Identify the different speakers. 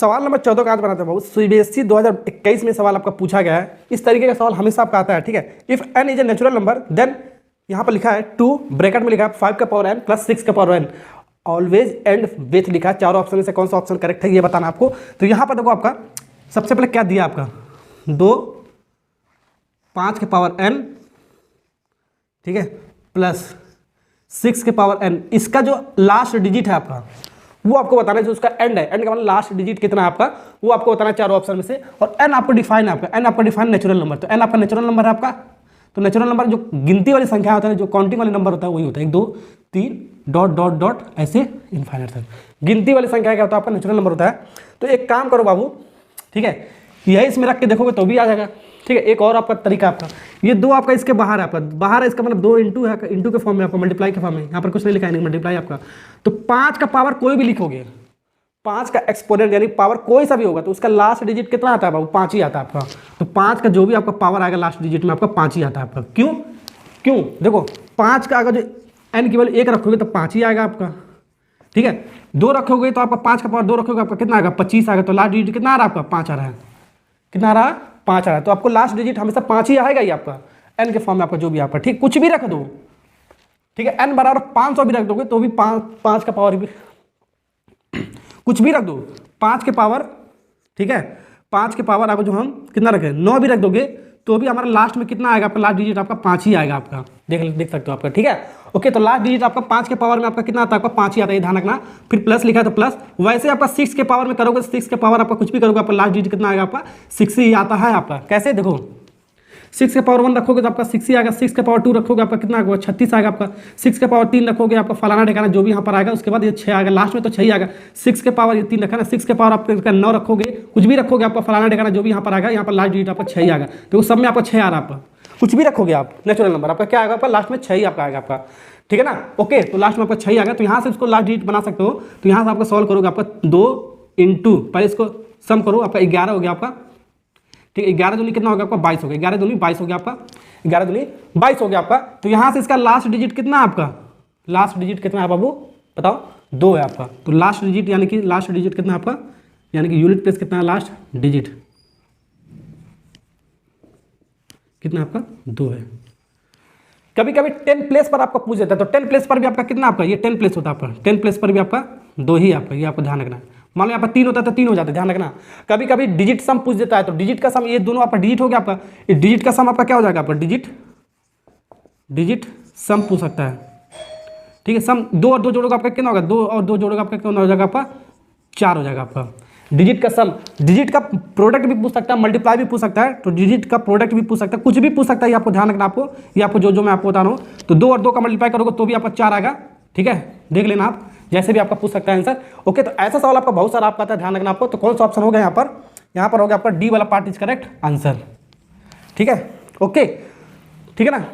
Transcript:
Speaker 1: सवाल नंबर 14 का आज बनाते हैं बाबू। सीबीएसई 2021 में सवाल आपका पूछा गया है। इस तरीके का सवाल हमेशा आपका आता है, ठीक है। If n is a natural number then यहाँ पर लिखा है 2 ब्रैकेट में लिखा है 5 का पावर n प्लस 6 का power n always and with लिखा है। चारों ऑप्शन में से कौन सा ऑप्शन करेक्ट है ये बताना आपको। तो यहाँ पर देखो आपका सबसे पहले क्या दिया आपका 2 5 के पावर n, ठीक है, प्लस 6 के पावर n। इसका जो लास्ट डिजिट है आपका वो आपको बताना है, जो उसका एंड है, एंड का मतलब लास्ट डिजिट कितना है आपका, वो आपको बताना है चारों ऑप्शन में से। और n आपको डिफाइन है आपका, n आपका डिफाइन नेचुरल नंबर। तो n आपका नेचुरल नंबर है आपका। तो नेचुरल नंबर जो गिनती वाली संख्या होता है, जो काउंटिंग वाले नंबर होता है वही होता है 1 2 3 डॉट डॉट डॉट ऐसे इनफाइनाइट तक। गिनती वाली संख्या क्या होता है आपका नेचुरल नंबर होता है। तो एक काम करो बाबू, ठीक है, यही इसमें रख के देखोगे तो भी आ जाएगा, ठीक है। एक और आपका तरीका आपका, ये 2 आपका इसके बाहर है, आपका बाहर है, इसका मतलब 2 इंटू है, इंटू के फॉर्म में आपका, मल्टीप्लाई के फॉर्म में। यहाँ पर कुछ नहीं लिखा है, नहीं मल्टीप्लाई आपका। तो 5 का पावर कोई भी लिखोगे, 5 का एक्सपोनेंट यानी पावर कोई सा भी होगा तो उसका लास्ट डिजिट कितना आता है बाबू, 5 ही आता है आपका। तो 5 का जो भी आपका पावर आएगा लास्ट डिजिट में आपका 5 ही आता है आपका। क्यों क्यों देखो 5 का अगर जो n की वैल्यू 1 रखोगे तो 5 ही आएगा आपका, ठीक है। 2 रखोगे तो आपका 5 का पावर 2 रखोगे आपका कितना आएगा, 25 आएगा। तो लास्ट डिजिट कितना आ रहा है आपका, 5 आ रहा है। कितना आ रहा है, 5 आ रहा है। तो आपको लास्ट डिजिट हमेशा 5 ही आएगा ही आपका, n के फॉर्म में आपका जो भी आपका, ठीक, कुछ भी रख दो, ठीक है। n बराबर 500 भी रख दोगे तो भी 5 का पावर भी कुछ भी रख दो, 5 के पावर, ठीक है, 5 के पावर आपको जो हम कितना रखें 9 भी रख दोगे तो भी हमारा लास्ट में कितना आएगा आपका, लास्ट डिजिट आपका 5 ही आएगा आपका। देख सकते हो आपका, ठीक है। ओके, तो लास्ट डिजिट आपका 5 के पावर में आपका कितना आता है, आपका 5 ही आता है, ध्यान रखना। फिर प्लस लिखा है तो प्लस। वैसे आपका 6 के पावर में करोगे, 6 के पावर आपका कुछ भी करोगे आपका लास्ट डिजिट कितना आएगा आपका 6 ही आता है आपका। कैसे देखो, 6 के पावर 1 रखोगे तो आपका 6 ही आएगा। 6 के पावर 2 रखोगे आपका कितना आएगा, 36 आएगा आपका। 6 के पावर 3 रखोगे आपका फलाना ठिकाना जो भी यहाँ पर आएगा, उसके बाद ये 6 आएगा, लास्ट में तो 6 ही आएगा। 6 के पावर ये 3 रखा ना, 6 के पावर आपका 9 रखोगे, कुछ भी रखोगे आपका फलाना ठिकाना जो भी यहाँ पर आएगा, यहाँ पर लास्ट डिजिट आपका 6 ही आएगा। तो सब में आपका 6 आ रहा है आपका, कुछ भी रखोगे आप नेचुरल नंबर आपका क्या आएगा आपका, लास्ट में 6 ही आपका आएगा आपका, ठीक है ना। ओके, तो लास्ट में आपका 6 ही आएगा। तो यहाँ से उसको लास्ट डिजिट बना सकते हो। तो यहाँ से आपका सॉल्व करोगे आपका 2 इंटू, पहले इसको सम करो, आपका 11 हो गया आपका, ठीक है। 11 दूनी कितना हो गया आपका 22 हो गया, 11 दूनी 22 हो गया आपका, 11 दूनी 22 हो गया आपका। तो यहाँ से इसका लास्ट डिजिट कितना है आपका, लास्ट डिजिट कितना है बाबू बताओ, 2 है आपका। तो लास्ट डिजिट यानी कि लास्ट डिजिट कितना है आपका, यानी कि यूनिट प्लेस कितना है लास्ट डिजिट कितना आपका 2 है। कभी कभी 10 प्लेस पर आपका पूछ देता है, तो 10 प्लेस पर भी आपका कितना आपका, ये 10 प्लेस होता है आपका, 10 प्लेस पर भी आपका 2 ही आपका, ये आपको ध्यान रखना है। मान लो यहाँ पर 3 होता है तो 3 हो जाता है, ध्यान रखना। कभी कभी डिजिट सम पूछ देता है, तो डिजिट का सम, ये दोनों आपका डिजिट हो गया आपका, ये डिजिट का सम आपका क्या हो जाएगा आपका, डिजिट सम पूछ सकता है, ठीक है। सम 2 और 2 जोड़ोगे आपका कितना होगा, 2 और 2 जोड़ोगे आपका कितना हो जाएगा आपका, 4 हो जाएगा आपका। डिजिट का सम, डिजिट का प्रोडक्ट भी पूछ सकता है, मल्टीप्लाई भी पूछ सकता है, तो डिजिट का प्रोडक्ट भी पूछ सकता है, कुछ भी पूछ सकता है, ये आपको ध्यान रखना। आपको ये आपको जो मैं आपको बता रहा हूँ, तो 2 और 2 का मल्टीप्लाई करोगे तो भी आपका 4 आएगा, ठीक है। देख लेना आप, जैसे भी आपका पूछ सकता है आंसर। ओके, तो ऐसा सवाल आपका बहुत सारा आपका आता है, ध्यान रखना आपको। तो कौन सा ऑप्शन होगा यहाँ पर हो गया आपका डी वाला पार्ट इज करेक्ट आंसर, ठीक है। ओके, ठीक है ना।